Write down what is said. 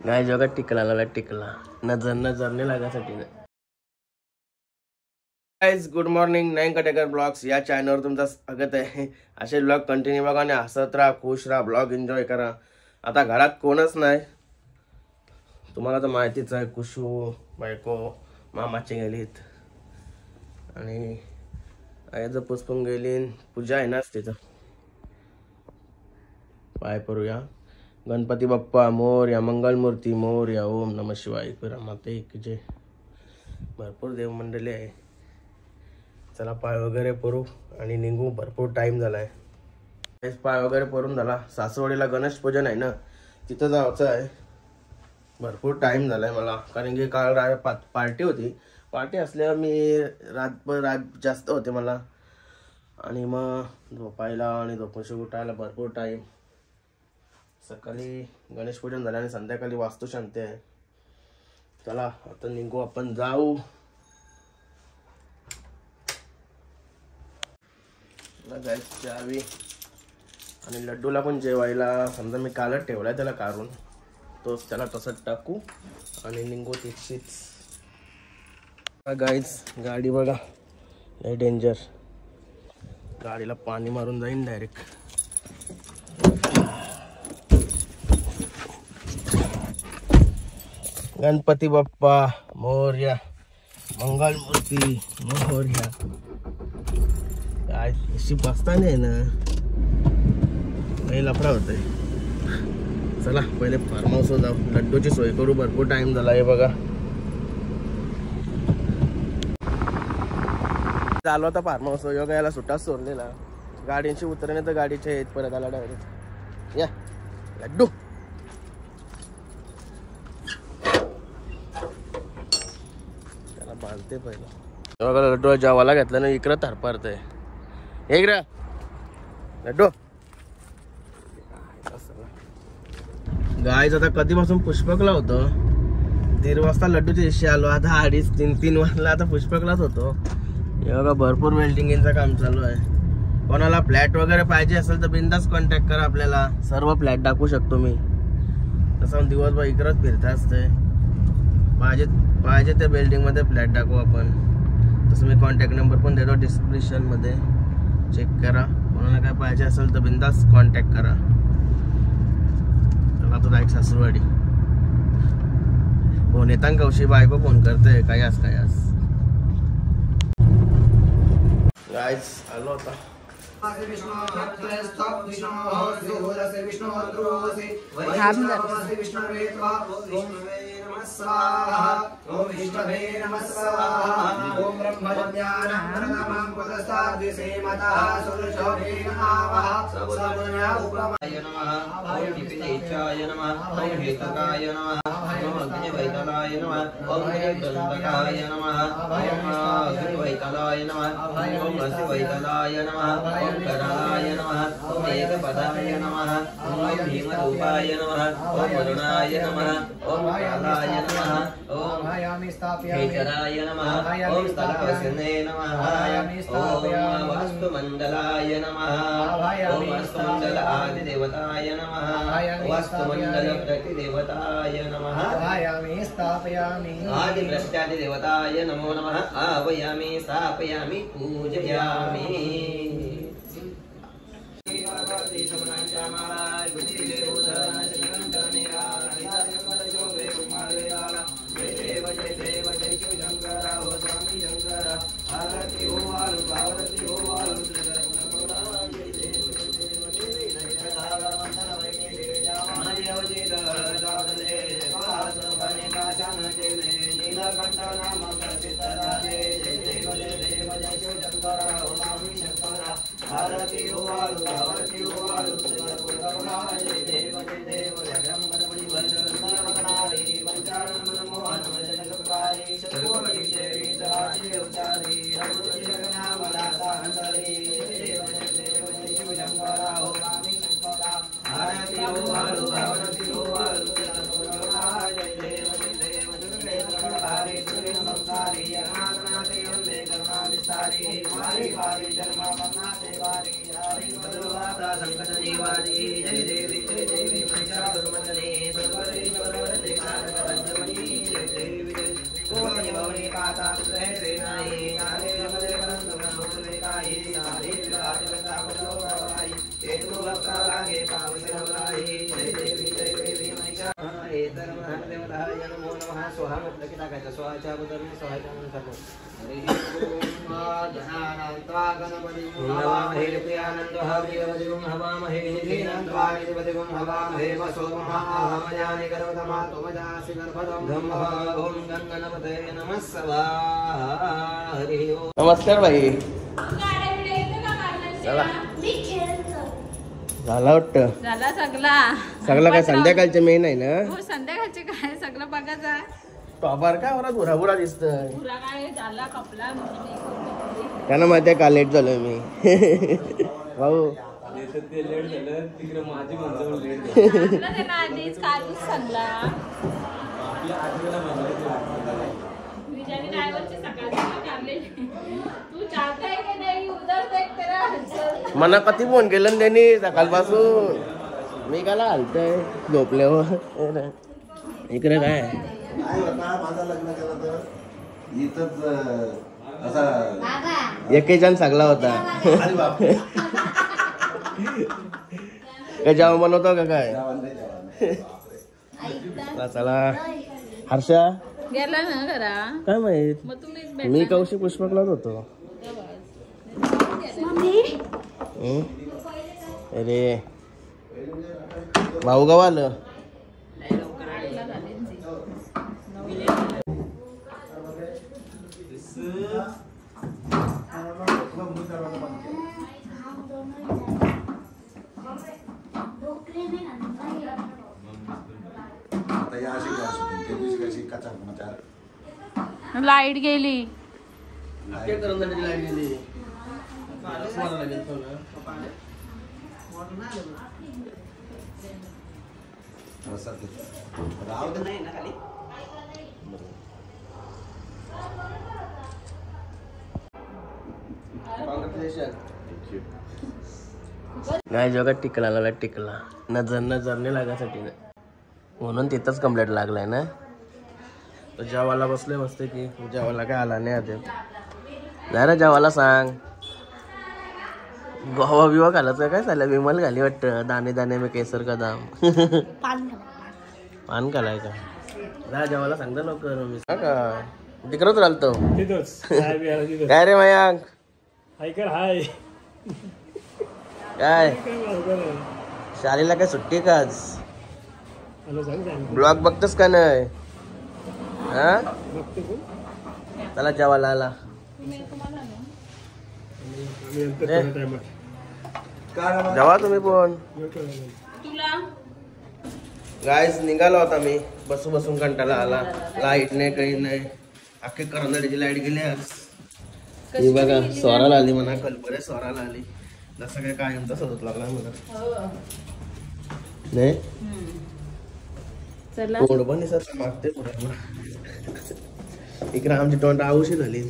गाय जगा टिकला टिकला नजर नजरने लागासाठी गाइस गुड मॉर्निंग नयन कटेकर ब्लॉग्स या चॅनलवर तुमचं स्वागत आहे। असे ब्लॉग कंटिन्यू बघा आणि हसत राहा, खुश राहा, ब्लॉग एन्जॉय करा। आता घरात कोणच नाही, तुम्हाला तर माहितीच आहे, कुशू बायको मामाचे गेलीत आणि आयचं पुष्पन गेली, पूजा आहे नाच तिथं पाय परूया। गणपती बाप्पा मोरया, मंगलमूर्ती मोरया, ओम नमः शिवाय, माते की जय। भरपूर देवमंडळी आहे, चला पाय वगैरे परू आणि निघू। भरपूर टाइम झालाय, पाय वगैरे परून झाला। सासवडीला गणेश पूजन आहे ना, तिथं जायचं आहे। भरपूर टाइम झालाय मला, कारण की काल पार्टी होती। पार्टी असल्यावर मी रात जास्त होते मला, आणि मग झोपायला आणि झोपून उठायला भरपूर टाइम। सकाळी गणेश पूजन झालं आणि संध्याकाळी वास्तुशांती आहे। चला आता निघू, आपण जाऊ। चावी आणि लड्डूला पण जेवायला समजा मी कालच ठेवलाय त्याला काढून, तोच त्याला तसंच टाकू आणि निघू तिथशीच। गाईज गाडी बघा, लय डेंजर, गाडीला पाणी मारून जाईन डायरेक्ट। गणपती बाप्पा मोरया, मंगलमूर्ती मोरया। काय अशी बसता नाही ना, काही लफडा होतंय। चला पहिले फार्म हाऊसवर जाऊ, लड्डूची सोय करू। भरपूर टाइम झाला आहे बघा। चालू आता फार्म हाऊस योगा, याला सुट्टाच सोडलेला। गाडींची उतरणे तर गाडीचे आहेत, परत आला डायरेक्ट। या लड्डू त्याला बांधते पहिला बघा। लड्डू जेवायला घेतला ना, इकडं थरपारतंय। इकडं लड्डू गायच। आता कधीपासून पुष्पकला होतो, 1:30 वाजता लड्डूच्या दिवशी आलो, आता 2:30-3 वाजला आता पुष्पकलाच होतो। हे बघा भरपूर वेल्डिंगचं काम चालू आहे। कोणाला फ्लॅट वगैरे पाहिजे असेल तर बिंदास कॉन्टॅक्ट करा, आपल्याला सर्व फ्लॅट दाखवू शकतो मी। तसं दिवसभर इकडंच फिरत असते, पाहिजे त्या बिल्डिंग मध्ये फ्लॅट दाखवू आपण। तसं मी कॉन्टॅक्ट नंबर पण देतो डिस्क्रिप्शन मध्ये, चेक करा। कोणाला काय पाहिजे असेल तर बिंदास कॉन्टॅक्ट करा। चला तो डायरेक्ट सासूरवाडी। फोन येतान कौशी बायको फोन करते, काय गाइस आलो आता। ओम विष्णवे नमः स्वाहा। ओम ब्रह्मज्ञानं पदस्ताद्विसेमतः सुरशोभे नमः। सगुणा उपमाय नमः। ओम विपिनेचाय नमः। ओम हेतकाय नमः। ओम अग्निवैतलाय नमः। ओम गंधकाय नमः। ओम अग्निवैतलाय नमः। ओम रसवैतलाय नमः। ओम करालाय नमः। ओम एकपदाय नमः। ओम भीमरूपाय नमः। ओम वरुणाय नमः। ओम कालाय नमः। ओम हेचराय नमः। ओम स्थलवसने नमः। ओम वास्तुमंडलाय नमः। ओम वास्तुमंडल आदिदेवताय नमः। वास्तुमंडल प्रतिदेवताय नमः। आदि प्रत्यादिदेवताय नमो नमः। आवयामि स्थापयामि पूजयामि। संकट देवादी जय देवी महिषासुरमर्दने सर्वदेववरदे कारणकदण्डमणि जय देवी कोमणि भवनि पाता पुत्रे श्रीनाय नारे रमदे वरन्दमनोर्वेकाय नारे विलासवतापदोवाय हेतु वक्रागे पावसनवलाय जय देवी महिषा एतरमहदेवताय नमो नमः स्वाहा मुद्रकिता काय स्वाहाच्या बदलने स्वाहाच्या मनसाको हवामहे प्रियानन्दः प्रियवदिवं हवामहे निधीनन्द्वानिधिपतिवं हवामहे वसो महामयानि गर्भतमा त्वमजासि गर्भदं धम्मः ॐ गङ्गणपते नमः स्वाहा हरिः ओम। नमस्कार भाई चला झाला वाटतं झाला सगळा सगळा काय संध्याकाळचे मेन आहे ना हो संध्याकाळचे काय सगळं बघायचं टॉपर काय वरात भुराभुरा दिसतंय पुरा काय झाला कपला त्यांना माहिती आहे का लेट झालोय मी भाऊ आधीच कालच सांगला तू चाहताय की नाही उधर देख तेरा मना कधी फोन केलं त्यांनी सकाळपासून मी काला हलतय झोपल्यावर इकडे काय माझं लग्न केलं तर इथंच असा एकेजण सगळा होता अरे बाप काय जेवण बनवतो का काय चला हर्षा गेला ना घरा काय माहित मग तुम्ही मी कौशिक पुष्पकलाच होतो अरे भाऊ गाव आलं लाईट गेली नाही जगात टिकला लागला टिकला नजरने लागासाठी ना म्हणून तिथंच कंप्लेंट लागलाय ना तर जेवायला बसले मस्त की जेवायला काय आला नाही आधी जरा जेवायला सांग गोवा बिवा घालायचं काय चाललं विमल घाली वाटतं दाणे दाणे में केसर का दाम पान घालाय का जा जेवायला सांगता लवकर मी का तिकडच राहतो काय रे मयांक हाय काय शाळेला काय सुट्टी का आज ब्लॉग बघतोस का नाही हा चला जेवायला आला जेवा तुम्ही पण तुला गायस निघाला होता मी बसून कंटाळा आला लाईट नाही काही नाही अख्खे करंदडीची लाईट गेली आज ही बघा स्वराला आली म्हणा कल्परे स्वराला आली जसं काय कायमचा सजत लागला मला नाही चला तोंड पण दिसत मागते पुढे इकडे आमची तोंड आऊशी झाली